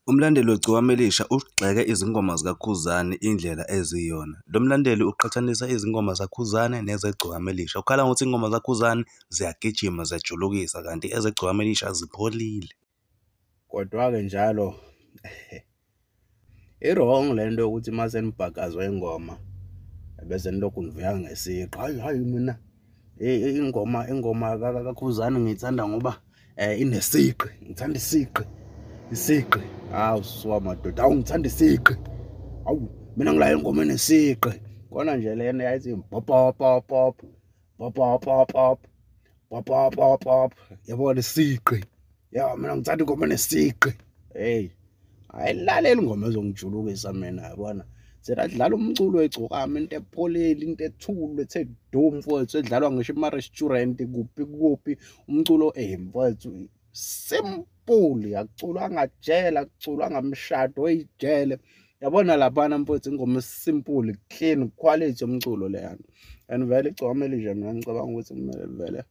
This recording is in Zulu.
Umlandeli wegciwane elisha ugxeke izingoma zikaKhuzani indlela eziyona. Lo mlandeli uqhathanisa izingoma zaKhuzani nezegciwane elisha. Ukhala ngokuthi ingoma zaKhuzani ziyagijima ziyajulukisa kanti ezegciwane elisha zipholile. Kodwa-ke njalo i-wrong lento yokuthi uma senibhakazwe ingoma bese nilokhu nivuya ngesigqi. Hayi mina ingoma kaKhuzani ngiyithanda ngoba inesigqi, ngithanda isigqi. Hawu suka madoda, hawu ngithanda isigqi. Hawu mina ngilaya ingoma enesigqi. Kona nje lena yayithi pop pop pop pop pop pop pop pop pop pop pop pop. Yabona isigqi. Ya mina ngithanda ingoma enesigqi. Hey, ayilaleli ingoma ezongijulukisa mina yabona. Sedadlala umculo wegcokama into epholile, into ethule ethe dum mfowethu edlalwa ngisho ema-restaurant kuphi umculo mfowethu simple, akuculwa ngajele, akuculwa ngamshado wey'jele. Yabona laphana mfowethu ingoma simple, clean, quality yomculo leyana. And vele igciwane elisha mina ngicabanga ukuthi kumele vele